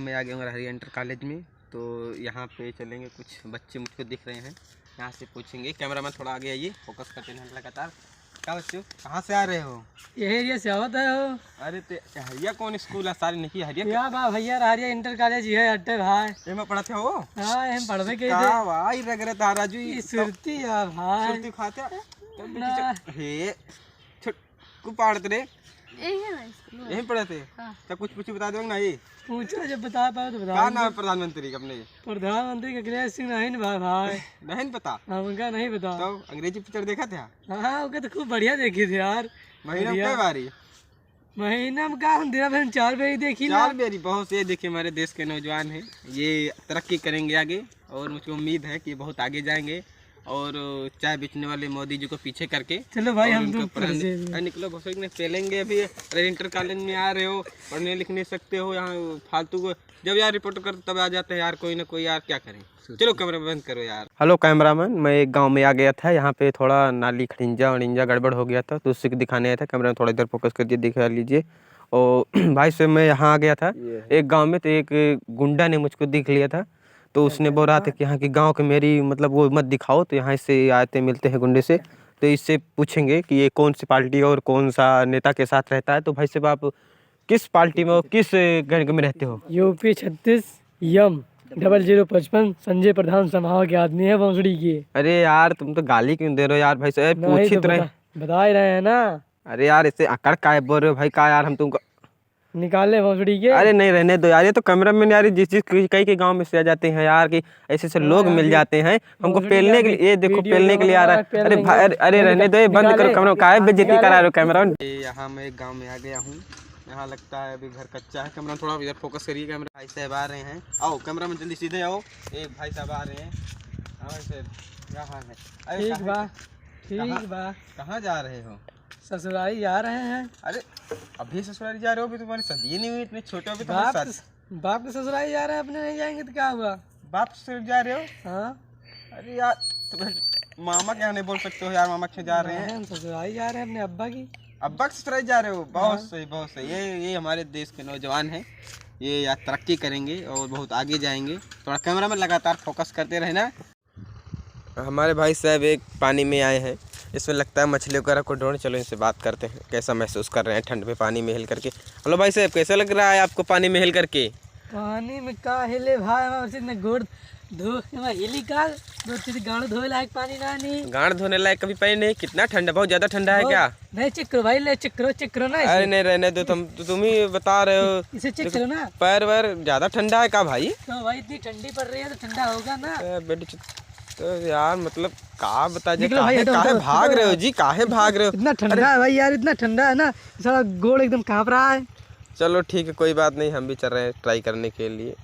में आ गए हूँ हरिया इंटर कॉलेज में। तो यहाँ पे चलेंगे, कुछ बच्चे मुझको दिख रहे हैं, यहाँ से पूछेंगे। कैमरामैन थोड़ा आगे आइए, फोकस करते हैं लगातार। क्या बच्चों कहाँ से आ रहे हो? ये एरिया से आवत है हो। अरे ते हरिया कौन स्कूल है? सारी नहीं हरिया या बा भैया हरिया इंटर कॉलेज है अट्टे भाई। ये में पढ़ते हो? हां हम पढ़बे के का भाई रग रहे ताराजू ई सुरती या भाई सुरती खाते हे छोट को पढ़ते रे यहीं पढ़े थे। तो कुछ बता दो ना, ये पूछो जब बता पाओ तो बता। क्या नाम है प्रधानमंत्री का अपने? प्रधानमंत्री अखिलेश सिंह नहीं भाई भाई नहीं पता? हाँ उनका नहीं पता। तो अंग्रेजी पिक्चर देखा था? हाँ उनका तो खूब बढ़िया देखी थी यार। महीना में कई बारी? महीना में का दिन भर 4 बारी देखी। 4 बारी बहुत से। देखिए हमारे देश के नौजवान हैं, ये तरक्की करेंगे आगे, और मुझको उम्मीद है कि बहुत आगे जाएंगे। और चाय बेचने वाले मोदी जी को पीछे करके चलो भाई हम तो निकलो बस ने पेलेंगे। अभी इंटर कॉलेज में आ रहे हो, पढ़ने लिख नहीं सकते हो, यहाँ फालतू को जब यार रिपोर्ट कर तब आ जाते हैं यार, कोई ना कोई यार क्या करें। चलो कैमरा बंद करो यार। हेलो कैमरामैन, मैं एक गांव में आ गया था, यहाँ पे थोड़ा नाली खड़िंजा गड़बड़ हो गया था, तो उससे दिखाने आया था। कैमरा में थोड़ा इधर फोकस करके दिखा लीजिए। और भाई से मैं यहाँ आ गया था एक गाँव में, तो एक गुंडा ने मुझको दिख लिया था, तो उसने बोल रहा था कि यहाँ के गांव के मेरी मतलब वो मत दिखाओ। तो यहाँ से आते मिलते हैं गुंडे से, तो इससे पूछेंगे कि ये कौन सी पार्टी और कौन सा नेता के साथ रहता है। तो भाई साहब आप किस पार्टी में और किस गण में रहते हो? यूपी 36 यम 0055 संजय प्रधान समाह के आदमी है भोसड़ी की। अरे यार तुम तो गाली क्यों दे रहे हो यार? भाई साहब पूछित रहे बता ही रहे हैं ना। अरे यार इससे अकड़ काय बोल रहे हो भाई? का यार हम तुमको निकाले भोसड़ी के। अरे नहीं रहने दो यार, ये तो कैमरा मैन यार जिस चीज कई के गांव में से आ जाते हैं यार, कि ऐसे ऐसे लोग मिल जाते हैं हमको पेलने के लिए। ये देखो पेलने के लिए आ रहा है। अरे भाई अरे रहने दो, बंद करो कैमरा, काहे बेइज्जती करा रहे हो कैमरा। यहाँ मैं एक गाँव में आ गया हूँ, यहाँ लगता है अभी घर कच्चा है। कैमरा थोड़ा इधर फोकस करिए। कैमरा भाई साहब आ रहे हैं, आओ कैमरा में जल्दी सीधे आओ। एक भाई साहब आ रहे हैं। हाँ सर क्या हाल है? ठीक बा। कहाँ जा रहे हो? ससुराली जा रहे हैं। अरे अभी ससुराली जा रहे हो? अभी तुम्हारी शादी नहीं हुई, इतने छोटे हो। बाप के ससुराली जा रहे हैं, अपने नहीं जाएंगे तो क्या हुआ? बाप से जा रहे हो? हाँ। अरे यार तो मामा क्या नहीं बोल सकते हो यार? मामा क्यों जा रहे हैं? हम ससुराली जा रहे हैं अपने अब्बा की। अब्बा के ससुराली जा रहे हो? बहुत सही बहुत सही। ये हमारे देश के नौजवान हैं, ये यार तरक्की करेंगे और बहुत आगे जाएंगे। थोड़ा कैमरा में लगातार फोकस करते रहना। हमारे भाई साहब एक पानी में आए हैं, इसमें लगता है मछली वगैरह को ढूंढ। चलो इनसे बात करते हैं, कैसा महसूस कर रहे हैं ठंड में पानी में हिल करके। हेलो भाई साहब, कैसा लग रहा है आपको पानी में हिल करके? पानी में का हिले भाई, गोड़ धो हिली का गाड़ धोए लायक पानी ना नहीं। गाड़ धोने लायक कभी पानी नहीं? कितना ठंडा, बहुत ज्यादा ठंडा है क्या? नहीं चेक करो भाई, ले चेक करो ना। अरे नहीं रहने दो, तुम ही बता रहे हो। इसे चेक करो ना। पैर वैर ज्यादा ठंडा है क्या भाई? तो भाई इतनी ठंडी पड़ रही है तो ठंडा होगा ना। तो यार मतलब का बता जी, काहे भाग रहे हो जी? काहे भाग रहे हो? इतना ठंडा है भाई यार, इतना ठंडा है ना, सारा गोड़ एकदम कांप रहा है। चलो ठीक है, कोई बात नहीं, हम भी चल रहे हैं ट्राई करने के लिए।